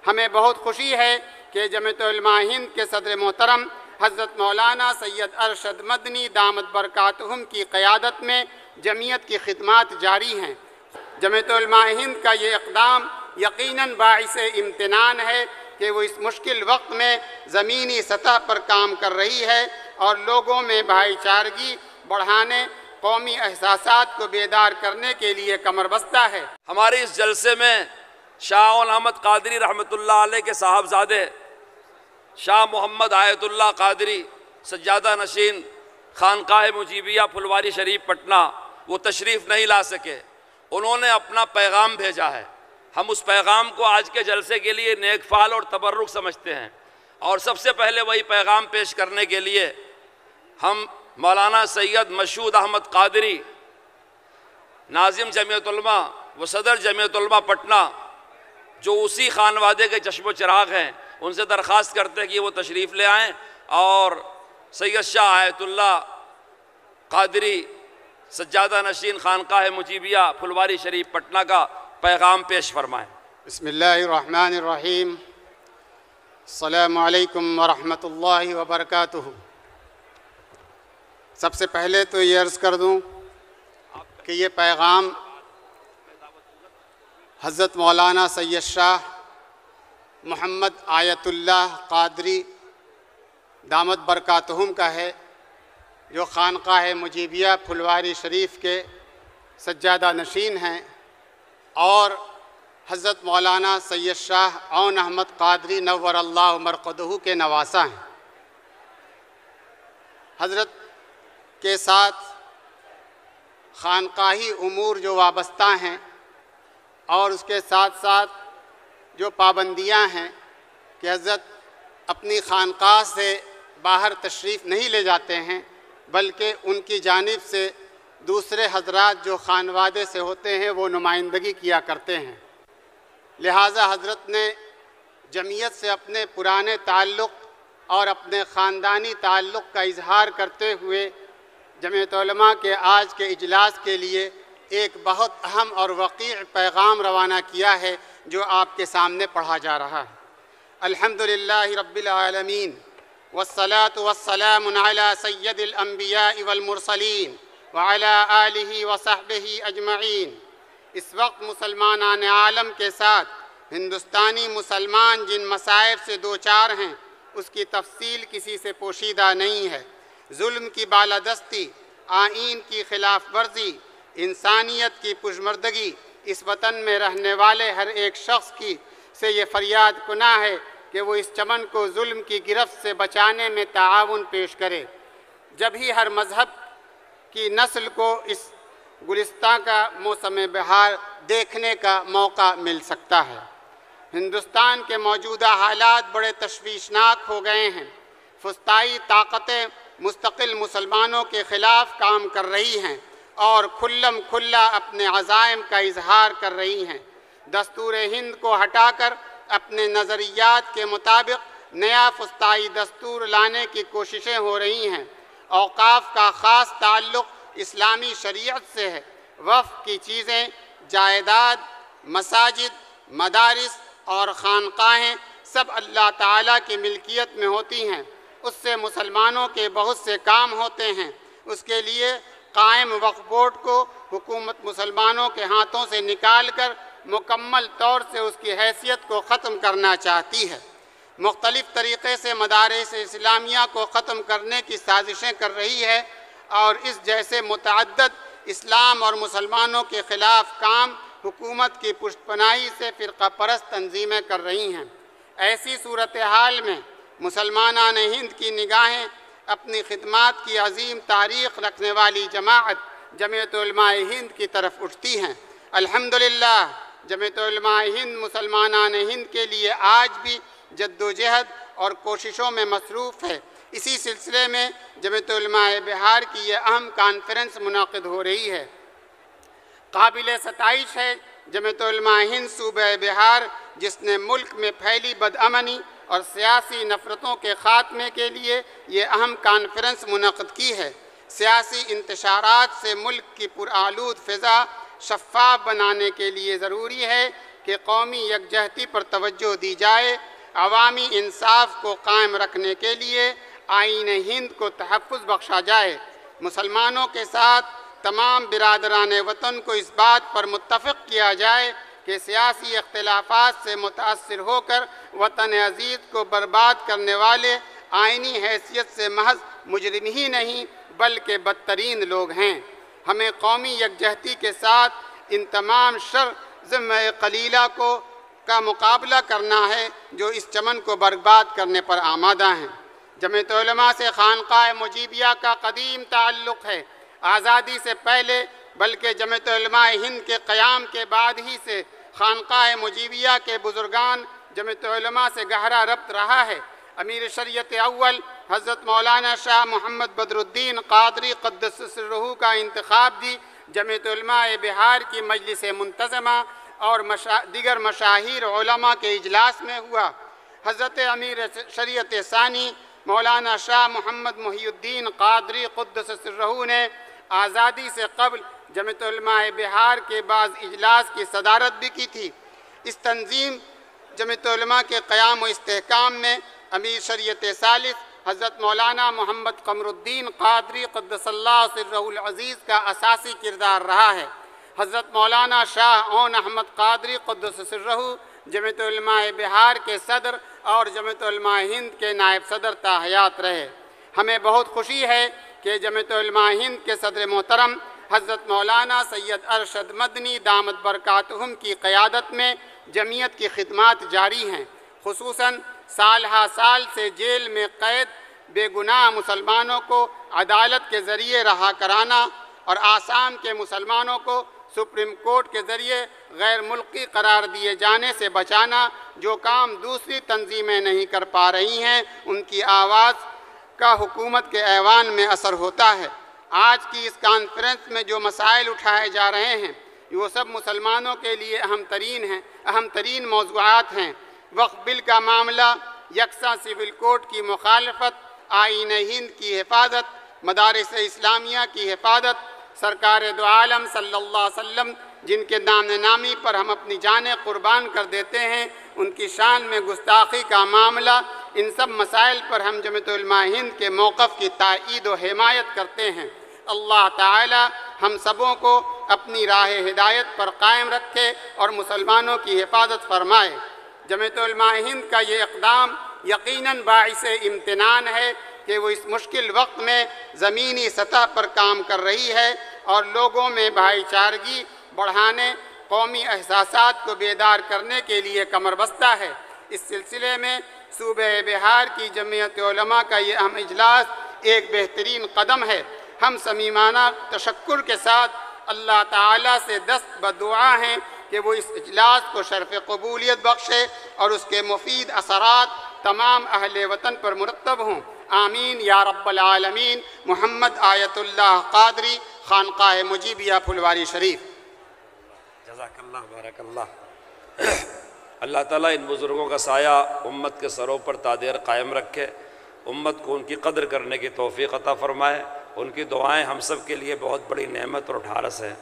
ہمیں بہت خوشی ہے کہ جمعیت علماء ہند کے صدر محترم حضرت مولانا سید ارشد مدنی دامت برکاتہم کی قیادت میں جمعیت کی خدمات جاری ہیں۔ جمعیت علماء ہند کا یہ اقدام یقیناً باعث امتنان ہے کہ وہ اس مشکل وقت میں زمینی سطح پر کام کر رہی ہے اور لوگوں میں بھائی چارگی بڑھانے، قومی احساسات کو بیدار کرنے کے لیے کمر بستہ ہے۔ ہمارے اس جلسے میں شاہ احمد قادری رحمۃ اللہ علیہ کے صاحبزادے شاہ محمد آیت اللہ قادری سجادہ نشین خانقاہ مجیبیہ پھلواری شریف پٹنہ وہ تشریف نہیں لا سکے، انہوں نے اپنا پیغام بھیجا ہے۔ ہم اس پیغام کو آج کے جلسے کے لیے نیک فال اور تبرک سمجھتے ہیں، اور سب سے پہلے وہی پیغام پیش کرنے کے لیے ہم مولانا سید مشہود احمد قادری ناظم جمعیت علماء و صدر جمعیت علماء پٹنہ جو اسی خانوادے کے چشم و چراغ ہیں، ان سے درخواست کرتے ہیں کہ وہ تشریف لے آئیں اور سید شاہ آیت اللہ قادری سجادہ نشین خانقاہ مجیبیہ پھلواری شریف پٹنہ کا پیغام پیش فرمائیں۔ بسم اللہ الرحمن الرحیم۔ السلام علیکم ورحمۃ اللہ وبرکاتہ۔ سب سے پہلے تو یہ عرض کر دوں کہ یہ پیغام حضرت مولانا سید شاہ محمد آیت اللہ قادری دامت برکاتہم کا ہے، جو خانقاہ مجیبیہ پھلواری شریف کے سجادہ نشین ہیں اور حضرت مولانا سید شاہ عون احمد قادری نور اللہ مرقدہ کے نواسہ ہیں۔ حضرت کے ساتھ خانقاہی امور جو وابستہ ہیں اور اس کے ساتھ ساتھ جو پابندیاں ہیں کہ حضرت اپنی خانقاہ سے باہر تشریف نہیں لے جاتے ہیں، بلکہ ان کی جانب سے دوسرے حضرات جو خانوادے سے ہوتے ہیں وہ نمائندگی کیا کرتے ہیں، لہٰذا حضرت نے جمعیت سے اپنے پرانے تعلق اور اپنے خاندانی تعلق کا اظہار کرتے ہوئے جمعیت علماء کے آج کے اجلاس کے لیے ایک بہت اہم اور وقیع پیغام روانہ کیا ہے جو آپ کے سامنے پڑھا جا رہا ہے۔ الحمدللہ رب العالمین والصلاة والسلام علی سید الانبیاء والمرسلین وعلی آلہ وصحبہ اجمعین۔ اس وقت مسلمانان عالم کے ساتھ ہندوستانی مسلمان جن مصائب سے دوچار ہیں اس کی تفصیل کسی سے پوشیدہ نہیں ہے۔ ظلم کی بالادستی، آئین کی خلاف ورزی، انسانیت کی پشمردگی، اس وطن میں رہنے والے ہر ایک شخص کی سے یہ فریاد کناں ہے کہ وہ اس چمن کو ظلم کی گرفت سے بچانے میں تعاون پیش کرے۔ جب ہی ہر مذہب کی نسل کو اس گلستان کا موسم بہار دیکھنے کا موقع مل سکتا ہے۔ ہندوستان کے موجودہ حالات بڑے تشویشناک ہو گئے ہیں۔ فسطائی طاقتیں مستقل مسلمانوں کے خلاف کام کر رہی ہیں اور کھلم کھلا اپنے عزائم کا اظہار کر رہی ہیں۔ دستور ہند کو ہٹا کر اپنے نظریات کے مطابق نیا فسطائی دستور لانے کی کوششیں ہو رہی ہیں۔ اوقاف کا خاص تعلق اسلامی شریعت سے ہے۔ وقف کی چیزیں، جائیداد، مساجد، مدارس اور خانقاہیں سب اللہ تعالیٰ کی ملکیت میں ہوتی ہیں۔ اس سے مسلمانوں کے بہت سے کام ہوتے ہیں۔ اس کے لیے قائم وقف بورڈ کو حکومت مسلمانوں کے ہاتھوں سے نکال کر مکمل طور سے اس کی حیثیت کو ختم کرنا چاہتی ہے۔ مختلف طریقے سے مدارس اسلامیہ کو ختم کرنے کی سازشیں کر رہی ہے اور اس جیسے متعدد اسلام اور مسلمانوں کے خلاف کام حکومت کی پشت پناہی سے فرقہ پرست تنظیمیں کر رہی ہیں۔ ایسی صورتحال میں مسلمانان ہند کی نگاہیں اپنی خدمات کی عظیم تاریخ رکھنے والی جماعت جمعیت علماء ہند کی طرف اٹھتی ہیں۔ الحمدللہ جمعیت علماء ہند مسلمانان ہند کے لیے آج بھی جدوجہد اور کوششوں میں مصروف ہے۔ اسی سلسلے میں جمعیت علماء بہار کی یہ اہم کانفرنس منعقد ہو رہی ہے۔ قابل ستائش ہے جمعیت علماء ہند صوبہ بہار جس نے ملک میں پھیلی بدامنی اور سیاسی نفرتوں کے خاتمے کے لیے یہ اہم کانفرنس منعقد کی ہے۔ سیاسی انتشارات سے ملک کی پرآلود فضا شفاف بنانے کے لیے ضروری ہے کہ قومی یکجہتی پر توجہ دی جائے، عوامی انصاف کو قائم رکھنے کے لیے آئین ہند کو تحفظ بخشا جائے۔ مسلمانوں کے ساتھ تمام برادران وطن کو اس بات پر متفق کیا جائے کہ سیاسی اختلافات سے متاثر ہو کر وطن عزیز کو برباد کرنے والے آئینی حیثیت سے محض مجرم ہی نہیں بلکہ بدترین لوگ ہیں۔ ہمیں قومی یکجہتی کے ساتھ ان تمام شر ذمہ قلیلہ کا مقابلہ کرنا ہے جو اس چمن کو برباد کرنے پر آمادہ ہیں۔ جمعیت علماء سے خانقاہ مجیبیہ کا قدیم تعلق ہے۔ آزادی سے پہلے بلکہ جمعیت علماء ہند کے قیام کے بعد ہی سے خانقاہ مجیبیہ کے بزرگان جمعیت علماء سے گہرا ربط رہا ہے۔ امیر شریعت اول حضرت مولانا شاہ محمد بدر الدین قادری قدس سرہ کا انتخاب بھی جمعیت علماء بہار کی مجلس منتظمہ اور دیگر مشاہیر علماء کے اجلاس میں ہوا۔ حضرت امیر شریعت ثانی مولانا شاہ محمد محی الدین قادری قدس سرہ نے آزادی سے قبل جمعیت علماء بہار کے بعض اجلاس کی صدارت بھی کی تھی۔ اس تنظیم جمعیت علماء کے قیام و استحکام میں امیر شریعت ثالث حضرت مولانا محمد قمر الدین قادری قدس اللہ سرہ العزیز کا اساسی کردار رہا ہے۔ حضرت مولانا شاہ اون احمد قادری قدس سرہ جمعیت علماء بہار کے صدر اور جمعیت علماء ہند کے نائب صدر تا حیات رہے۔ ہمیں بہت خوشی ہے کہ جمعیت علماء ہند کے صدر محترم حضرت مولانا سید ارشد مدنی دامت برکاتہم کی قیادت میں جمعیت کی خدمات جاری ہیں۔ خصوصاً سال ہا سال سے جیل میں قید بے گناہ مسلمانوں کو عدالت کے ذریعے رہا کرانا اور آسام کے مسلمانوں کو سپریم کورٹ کے ذریعے غیر ملکی قرار دیے جانے سے بچانا، جو کام دوسری تنظیمیں نہیں کر پا رہی ہیں، ان کی آواز کا حکومت کے ایوان میں اثر ہوتا ہے۔ آج کی اس کانفرنس میں جو مسائل اٹھائے جا رہے ہیں وہ سب مسلمانوں کے لیے اہم ترین موضوعات ہیں۔ وقف بل کا معاملہ، یکساں سول کوڈ کی مخالفت، آئین ہند کی حفاظت، مدارس اسلامیہ کی حفاظت، سرکار دو عالم صلی اللہ علیہ وسلم جن کے نام نامی پر ہم اپنی جانیں قربان کر دیتے ہیں، ان کی شان میں گستاخی کا معاملہ، ان سب مسائل پر ہم جمعیت علماء ہند کے موقف کی تائید و حمایت کرتے ہیں۔ اللہ تعالی ہم سبوں کو اپنی راہ ہدایت پر قائم رکھے اور مسلمانوں کی حفاظت فرمائے۔ جمعیت علماء ہند کا یہ اقدام یقیناً باعث امتنان ہے کہ وہ اس مشکل وقت میں زمینی سطح پر کام کر رہی ہے اور لوگوں میں بھائی چارگی بڑھانے، قومی احساسات کو بیدار کرنے کے لیے کمر بستہ ہے۔ اس سلسلے میں صوبہ بہار کی جمعیت علماء کا یہ اہم اجلاس ایک بہترین قدم ہے۔ ہم صمیمانہ تشکر کے ساتھ اللہ تعالیٰ سے دست بدعا ہیں کہ وہ اس اجلاس کو شرف قبولیت بخشے اور اس کے مفید اثرات تمام اہل وطن پر مرتب ہوں۔ آمین یا رب العالمین۔ محمد آیت اللہ قادری، خانقاہ مجیبیہ پھلواری شریف۔ جزاک اللہ، بارک اللہ۔ اللہ تعالیٰ ان بزرگوں کا سایہ امت کے سروں پر تادیر قائم رکھے، امت کو ان کی قدر کرنے کی توفیق عطا فرمائے۔ ان کی دعائیں ہم سب کے لیے بہت بڑی نعمت اور ڈھارس ہے۔